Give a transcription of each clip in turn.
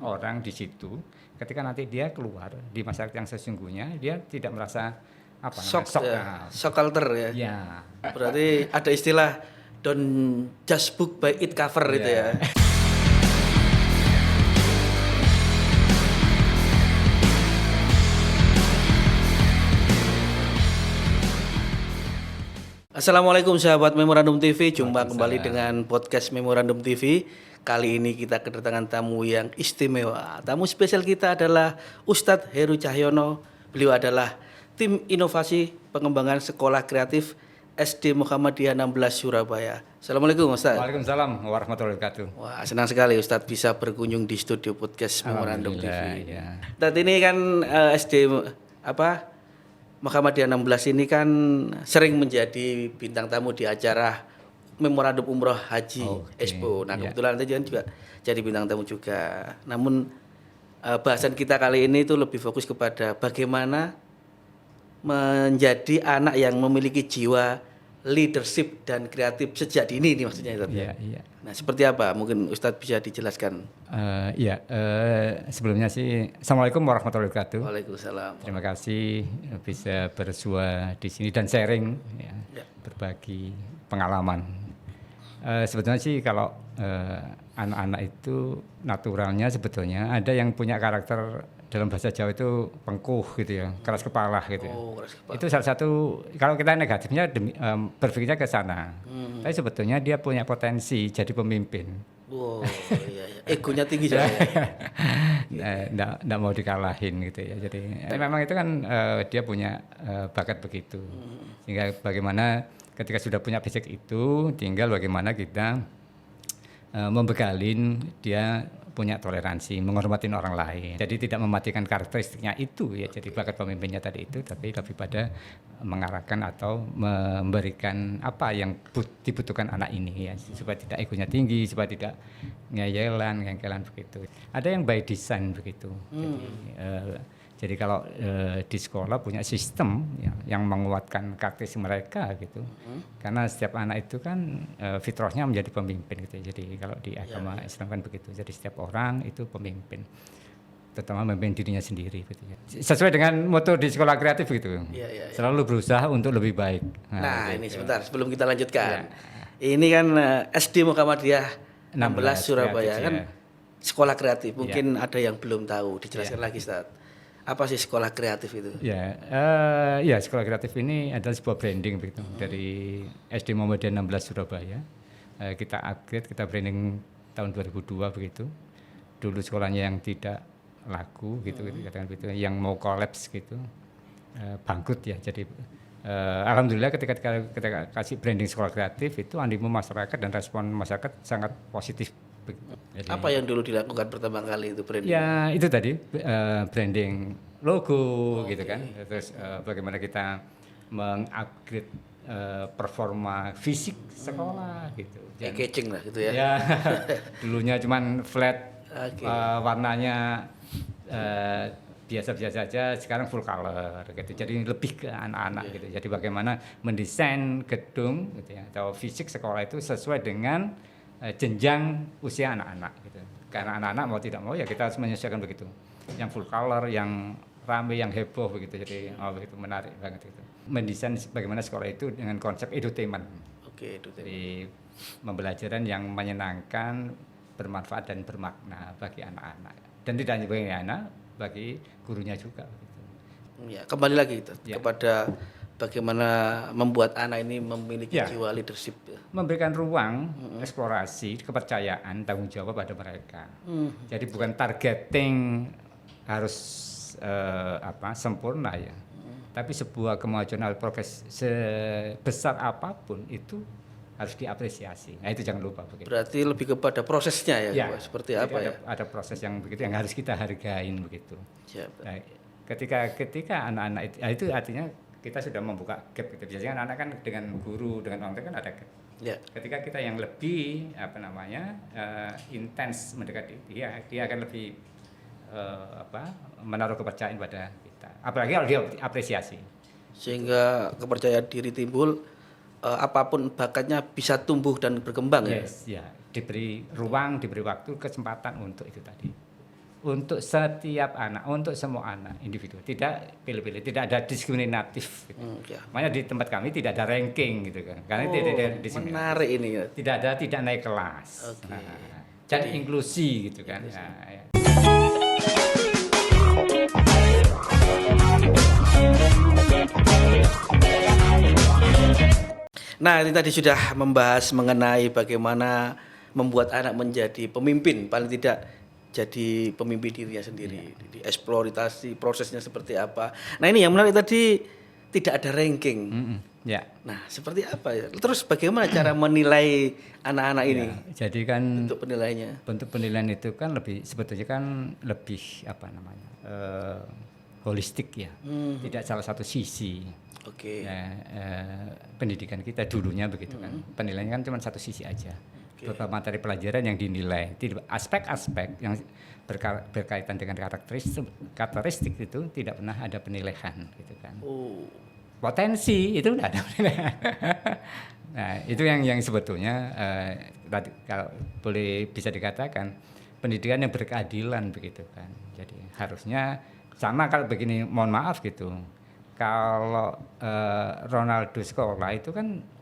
orang di situ, ketika nanti dia keluar di masyarakat yang sesungguhnya, dia tidak merasa apa namanya, Shock ya, shock culture ya. Ya. Berarti ada istilah don't just book by its cover itu ya. Assalamualaikum sahabat Memorandum TV, jumpa kembali dengan podcast Memorandum TV. Kali ini kita kedatangan tamu yang istimewa. Tamu spesial kita adalah Ustadz Heru Cahyono. Beliau adalah tim inovasi pengembangan sekolah kreatif SD Muhammadiyah 16 Surabaya. Assalamualaikum Ustadz. Waalaikumsalam warahmatullahi wabarakatuh. Wah, senang sekali Ustadz bisa berkunjung di studio podcast Memorandum TV. Ya. Tadi ini kan SD Muhammadiyah 16 ini kan sering menjadi bintang tamu di acara Memorandum Umroh Haji Expo. Nah, kebetulan Anda juga jadi bintang tamu juga. Namun bahasan kita kali ini itu lebih fokus kepada bagaimana menjadi anak yang memiliki jiwa leadership dan kreatif sejak dini ini maksudnya Ustaz. Iya. Nah, seperti apa? Mungkin Ustadz bisa dijelaskan. Sebelumnya sih Assalamualaikum warahmatullahi wabarakatuh. Waalaikumsalam. Terima kasih bisa bersua di sini dan sharing ya. Berbagi pengalaman. Sebetulnya sih kalau anak-anak itu naturalnya sebetulnya ada yang punya karakter dalam bahasa Jawa itu pengkuh gitu ya, keras kepala gitu ya. Keras kepala. Itu salah satu, kalau kita negatifnya berpikirnya ke sana. Tapi sebetulnya dia punya potensi jadi pemimpin. Wow, iya. Egonya tinggi juga. Nggak mau dikalahin gitu ya. Jadi memang itu kan dia punya bakat begitu. Sehingga bagaimana ketika sudah punya basic itu, tinggal bagaimana kita membekalin dia punya toleransi, menghormati orang lain. Jadi tidak mematikan karakteristiknya itu ya. Jadi bakat pemimpinnya tadi itu, tapi lebih pada mengarahkan atau memberikan apa yang dibutuhkan anak ini ya, supaya tidak egonya tinggi, supaya tidak ngeyel-ngeyelan begitu. Ada yang by design begitu. Jadi kalau di sekolah punya sistem ya, yang menguatkan karakteristik mereka gitu. Karena setiap anak itu kan fitrahnya menjadi pemimpin gitu. Jadi kalau di agama Islam kan begitu. Jadi setiap orang itu pemimpin. Terutama memimpin dirinya sendiri gitu ya. Sesuai dengan moto di sekolah kreatif gitu. Selalu berusaha untuk lebih baik. Nah, ini sebentar sebelum kita lanjutkan. Ini kan SD Muhammadiyah 16 Surabaya kan sekolah kreatif. Mungkin ada yang belum tahu, dijelaskan lagi Ustaz. Apa sih sekolah kreatif itu? Sekolah kreatif ini adalah sebuah branding begitu dari SD Muhammadiyah 16 Surabaya. Kita upgrade, kita branding tahun 2002 begitu. Dulu sekolahnya yang tidak laku gitu, katakan begitu, yang mau kolaps gitu, bangkrut ya. Jadi alhamdulillah ketika kasih branding sekolah kreatif itu animo masyarakat dan respon masyarakat sangat positif. Jadi, apa yang dulu dilakukan pertama kali itu branding? Ya itu tadi branding logo gitu kan. Terus bagaimana kita mengupgrade performa fisik sekolah gitu. Catching lah gitu ya. Ya dulunya cuman flat, warnanya biasa-biasa saja, sekarang full color gitu. Jadi lebih ke anak-anak gitu. Jadi bagaimana mendesain gedung gitu ya, atau fisik sekolah itu sesuai dengan jenjang usia anak-anak gitu. Karena anak-anak mau tidak mau ya kita harus menyesuaikan begitu. Yang full color, yang rame, yang heboh begitu. Jadi begitu menarik banget itu. Mendesain bagaimana sekolah itu dengan konsep edutainment. Jadi pembelajaran yang menyenangkan, bermanfaat dan bermakna bagi anak-anak. Dan tidak hanya bagi anak, bagi gurunya juga begitu. Ya, kembali lagi kepada bagaimana membuat anak ini memiliki jiwa leadership. Memberikan ruang eksplorasi, kepercayaan, tanggung jawab pada mereka. Jadi bukan targeting harus sempurna ya. Tapi sebuah kemajuan progres sebesar apapun itu harus diapresiasi. Nah itu jangan lupa begitu. Berarti lebih kepada prosesnya ya. Seperti apa ya? Ada proses yang begitu yang harus kita hargain begitu. Nah, ketika anak-anak itu artinya kita sudah membuka gap gitu. Biasanya anak-anak kan dengan guru, dengan orang tua kan ada gap. Ketika kita yang lebih intens mendekati dia akan lebih menaruh kepercayaan pada kita. Apalagi kalau dia apresiasi. Sehingga kepercayaan diri timbul, apapun bakatnya bisa tumbuh dan berkembang ya. Diberi ruang, diberi waktu, kesempatan untuk itu tadi. untuk setiap anak, untuk semua anak individu, tidak pilih-pilih, tidak ada diskriminatif. Gitu. Ya. Makanya di tempat kami tidak ada ranking gitu kan, karena tidak ada diskriminatif. Menarik ini ya. Tidak naik kelas. Oke. Dan inklusi gitu kan. Ya, ya. Nah, ini tadi sudah membahas mengenai bagaimana membuat anak menjadi pemimpin, paling tidak jadi pemimpin dirinya sendiri, dieksploitasi prosesnya seperti apa. Nah, ini yang menarik tadi tidak ada ranking. Ya. Nah, seperti apa ya? Terus bagaimana cara menilai anak-anak ini? Ya, jadi kan Bentuk penilaiannya. bentuk penilaian itu kan sebetulnya kan lebih apa namanya holistik ya, tidak salah satu sisi. Oke. Ya, pendidikan kita dulunya begitu kan, penilaiannya kan cuma satu sisi aja. Beberapa materi pelajaran yang dinilai, aspek-aspek yang berkaitan dengan karakteristik itu tidak pernah ada penilaian gitu kan. Oh. Potensi itu tidak ada penilaian. Nah, itu yang sebetulnya tadi kalau boleh bisa dikatakan pendidikan yang berkeadilan begitu kan. Jadi harusnya sama kalau begini, mohon maaf gitu. Kalau Ronaldo sekolah itu kan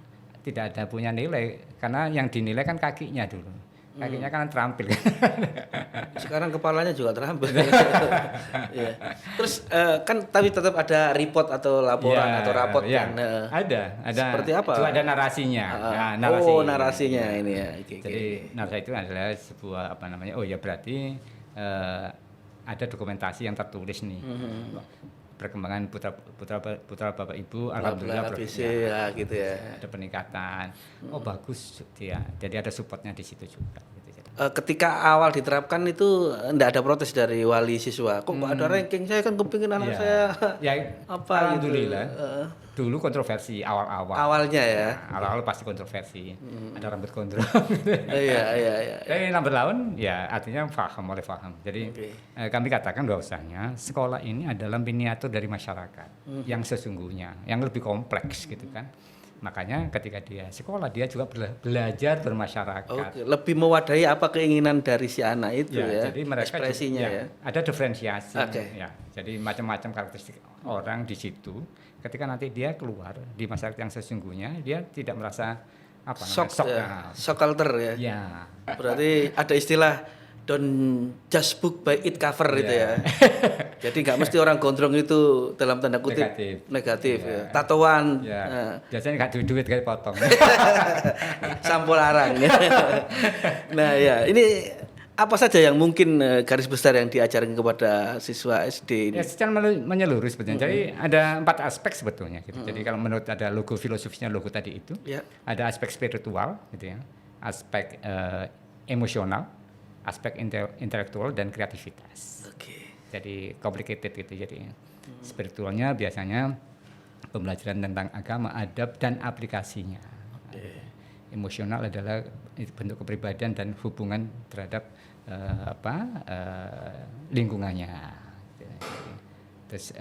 tidak ada punya nilai karena yang dinilai kan kakinya dulu. Kakinya kan terampil. Sekarang kepalanya juga terampil. Ya. Terus kan tapi tetap ada report atau laporan atau rapot kan. Ada. Seperti apa? Itu ada narasinya. Nah, narasi. Oh, narasinya ini ya. Jadi narasi itu adalah sebuah apa namanya? Oh ya berarti ada dokumentasi yang tertulis nih. Perkembangan putra bapak ibu alhamdulillah ya, gitu ya. ada peningkatan. Oh bagus ya. Jadi ada supportnya di situ juga gitu. Ketika awal diterapkan itu enggak ada protes dari wali siswa. Kok ada ranking? Saya kan kepingin anak saya apa alhamdulillah. gitu. Dulu kontroversi awal-awal. Awalnya ya. Nah, awal-awal pasti kontroversi. Ada rambut gondrong. Iya. Tapi lambat laun ya artinya mulai paham. Jadi kami katakan bahwasanya sekolah ini adalah miniatur dari masyarakat yang sesungguhnya, yang lebih kompleks gitu kan. Makanya ketika dia sekolah dia juga belajar bermasyarakat. Lebih mewadahi apa keinginan dari si anak itu ya. Jadi mereka ekspresinya juga, ada diferensiasi ya. Jadi macam-macam karakteristik orang di situ. Ketika nanti dia keluar di masyarakat yang sesungguhnya, dia tidak merasa apa namanya shock culture ya. Ya. Berarti ada istilah don't judge book by its cover itu ya. Jadi nggak mesti orang gondrong itu dalam tanda kutip negatif ya. Tatoan. Ya. Biasanya nggak duit kayak potong. Sampul arang. Nah ya ini apa saja yang mungkin garis besar yang diajarkan kepada siswa SD ini? Ya, secara menyeluruh sebetulnya. Jadi ada 4 aspek sebetulnya. Gitu. Jadi kalau menurut ada logo filosofisnya logo tadi itu, ada aspek spiritual, gitu ya, aspek emosional, aspek intelektual dan kreativitas. Jadi complicated gitu. Jadi spiritualnya biasanya pembelajaran tentang agama, adab dan aplikasinya. Emosional adalah bentuk kepribadian dan hubungan terhadap lingkungannya. Terus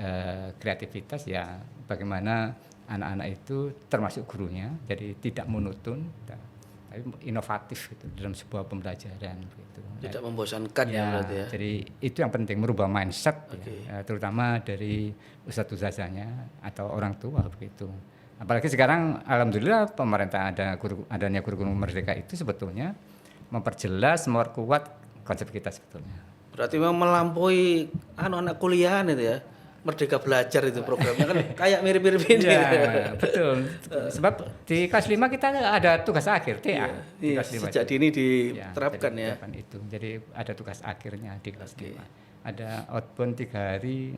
kreativitas ya bagaimana anak-anak itu termasuk gurunya, jadi tidak monoton, tapi inovatif gitu, dalam sebuah pembelajaran gitu. Tidak membosankan ya berarti ya. Jadi itu yang penting, merubah mindset ya, terutama dari ustadz-ustadzanya atau orang tua begitu. Apalagi sekarang alhamdulillah pemerintah adanya kurikulum merdeka itu sebetulnya memperjelas, memperkuat konsep kita sebetulnya. Berarti memang melampaui anak-anak kuliahan itu ya. Merdeka Belajar itu programnya kan kayak mirip-mirip ini. Ya, betul. Sebab di kelas 5 kita ada tugas akhir TA. Iya, sejak dini diterapkan ya. Itu. Jadi ada tugas akhirnya di kelas 5. Ada outbound 3 hari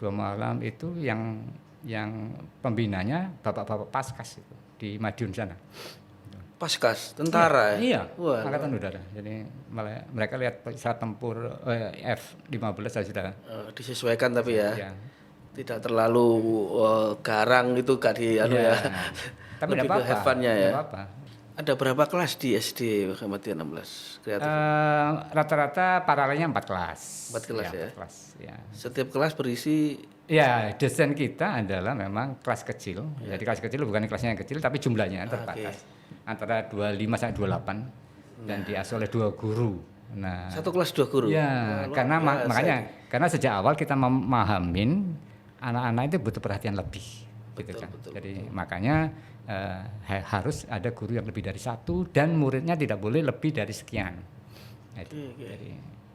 2 malam itu yang pembinanya bapak-bapak Paskas itu di Madiun sana. Paskas, tentara ya? Iya, Angkatan Udara. Jadi mereka lihat pesawat tempur F-15 sudah disesuaikan tapi ya. Tidak terlalu garang itu gak di ya. Tapi lebih ke have fun-nya ya. Ada berapa kelas di SD Muhammadiyah 16 kreatif? Rata-rata paralelnya 4 kelas. 4 kelas ya. 4 kelas, ya. Setiap kelas berisi. Ya, desain kita adalah memang kelas kecil. Jadi kelas kecil bukan kelasnya yang kecil tapi jumlahnya terbatas. Antara 25 sampai 28 dan diasuh oleh 2 guru. Nah, Satu kelas 2 guru. ya, Wah, luar karena biasa makanya ini. karena sejak awal kita memahamin anak-anak itu butuh perhatian lebih, gitu Betul, kan. betul, Jadi makanya harus ada guru yang lebih dari satu dan muridnya tidak boleh lebih dari sekian. Nah, itu. Jadi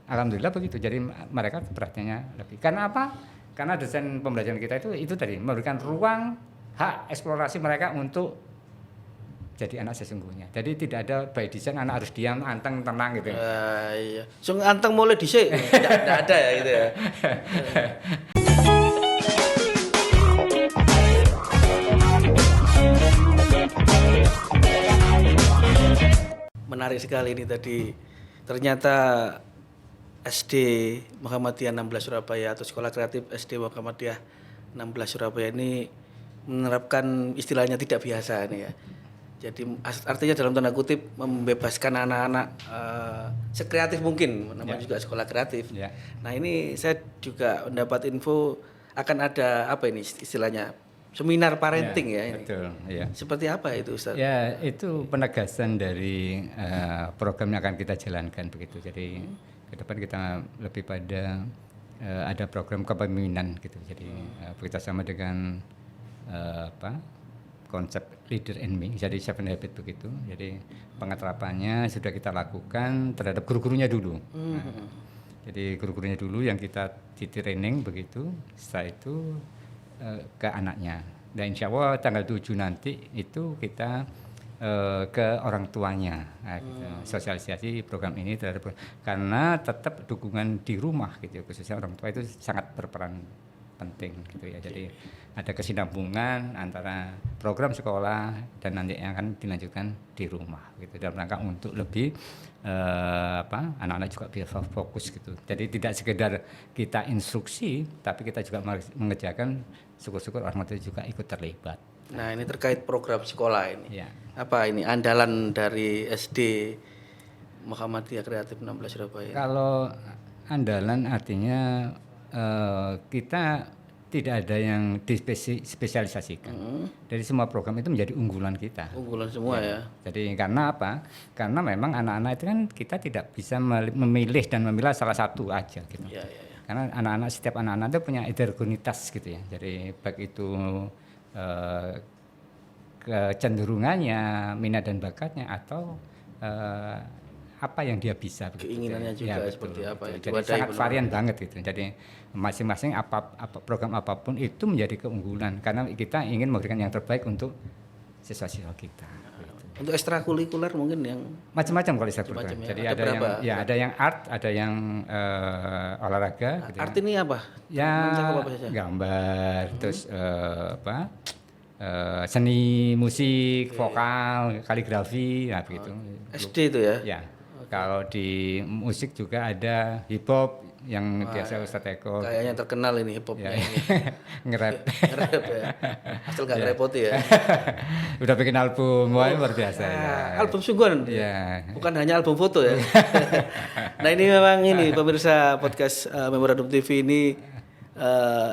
alhamdulillah begitu. Jadi mereka perhatiannya lebih. Karena apa? Karena desain pembelajaran kita itu tadi memberikan ruang hak eksplorasi mereka untuk jadi anak sesungguhnya. Jadi tidak ada by design anak harus diam, anteng, tenang gitu. Iya. Sung anteng mulai dhisik. Enggak ada ya gitu ya. Menarik sekali ini tadi. Ternyata SD Muhammadiyah 16 Surabaya atau Sekolah Kreatif SD Muhammadiyah 16 Surabaya ini menerapkan istilahnya tidak biasa ini ya. Jadi artinya dalam tanda kutip membebaskan anak-anak sekreatif mungkin, namanya juga sekolah kreatif. Ya. Nah ini saya juga mendapat info akan ada apa ini istilahnya seminar parenting ya ini. Betul, ya. Seperti apa itu Ustaz? Ya, itu penegasan dari program yang akan kita jalankan begitu. Jadi ke depan kita lebih pada ada program kepemimpinan gitu. Jadi bekerja sama dengan konsep leader in me, jadi 7 habit begitu. Jadi pengeterapannya sudah kita lakukan terhadap guru-gurunya dulu. Jadi guru-gurunya dulu yang kita di training begitu. Setelah itu ke anaknya. Dan insya Allah tanggal 7 nanti itu kita ke orang tuanya, gitu. Sosialisasi program ini terhadap, karena tetap dukungan di rumah gitu, khususnya orang tua itu sangat berperan penting gitu ya. Jadi ada kesinambungan antara program sekolah dan nanti yang akan dilanjutkan di rumah gitu, dalam rangka untuk lebih anak-anak juga biar fokus gitu. Jadi tidak sekedar kita instruksi, tapi kita juga mengerjakan, syukur-syukur orang tua juga ikut terlibat. Nah ini terkait program sekolah ini. Ya. Apa ini andalan dari SD Muhammadiyah Kreatif 16 Surabaya? Kalau andalan artinya kita tidak ada yang dispesialisasikan. Dari semua program itu menjadi unggulan kita. Unggulan semua ya. Jadi karena apa? Karena memang anak-anak itu kan kita tidak bisa memilih dan memilah salah satu aja gitu. Ya. Karena setiap anak-anak itu punya heterogenitas gitu ya. Jadi baik itu kecenderungannya, minat dan bakatnya, atau apa yang dia bisa begitu. Keinginannya juga betul, seperti apa ya. Jadi sangat varian banget gitu. Jadi masing-masing program apapun itu menjadi keunggulan karena kita ingin memberikan yang terbaik untuk siswa-siswa kita. Gitu. Untuk ekstrakurikuler mungkin yang Macam-macam kalau ekstrakurikuler. ya. Jadi Ada ada yang art, ada yang olahraga. Gitu art ini apa? ya, Mencakup apa saja? gambar, terus seni musik, vokal, kaligrafi, nah begitu. SD itu ya? Ya. Kalau di musik juga ada hip hop yang biasa Ustadz Eko. Kayaknya terkenal ini hip hopnya ini. Nge-rap. Nge-rap ya. Asal gak ngerepoti ya. Udah bikin album, wah luar biasa ya. Album sungguhan. Ya. Bukan hanya album foto ya. Nah ini memang ini pemirsa podcast Memorandum TV ini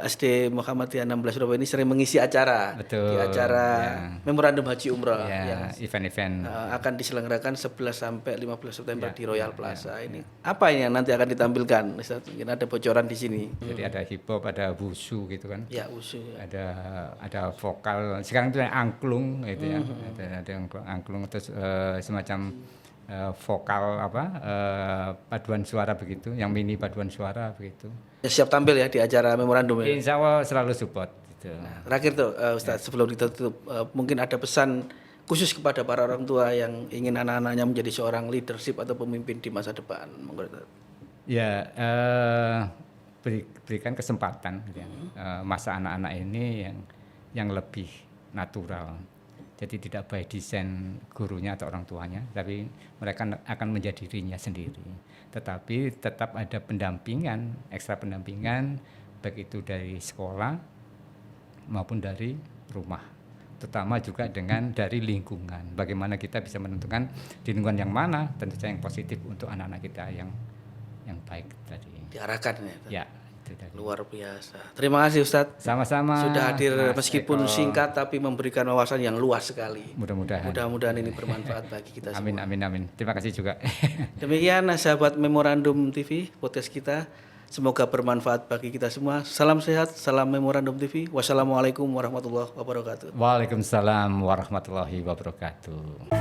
SD Muhammadiyah 16 Surabaya ini sering mengisi acara. Betul, Di acara Memorandum Haji Umrah Ya, event-event. akan diselenggarakan 11 sampai 15 September di Royal Plaza. Ini apa ini yang nanti akan ditampilkan? Ustaz? Mungkin ada bocoran di sini. Jadi ada hip hop, ada wushu gitu kan. Ya, usul. Ada vokal. Sekarang itu yang angklung gitu ya. Ada yang angklung, terus semacam vokal paduan suara begitu, yang mini paduan suara begitu. Ya, siap tampil ya di acara Memorandum ya. Insya Allah selalu support gitu. Terakhir tuh Ustaz, sebelum kita tutup, mungkin ada pesan khusus kepada para orang tua yang ingin anak-anaknya menjadi seorang leadership atau pemimpin di masa depan. Ya, berikan kesempatan gitu ya. Masa anak-anak ini yang lebih natural. Jadi tidak by design gurunya atau orang tuanya, tapi mereka akan menjadi dirinya sendiri. Tetapi tetap ada pendampingan, ekstra pendampingan, baik itu dari sekolah maupun dari rumah. Terutama juga dari lingkungan. Bagaimana kita bisa menentukan di lingkungan yang mana, tentu saja yang positif untuk anak-anak kita yang baik tadi. Diarahkan ya. Ya, itu tadi. Luar biasa. Terima kasih Ustadz. Sama-sama. Sudah hadir Mas meskipun Eko. singkat tapi memberikan wawasan yang luas sekali. Mudah-mudahan. Mudah-mudahan ini bermanfaat bagi kita semua. Amin, amin, amin. Terima kasih juga. Demikian sahabat Memorandum TV podcast kita. Semoga bermanfaat bagi kita semua. Salam sehat, salam Memorandum TV. Wassalamualaikum warahmatullahi wabarakatuh. Waalaikumsalam warahmatullahi wabarakatuh.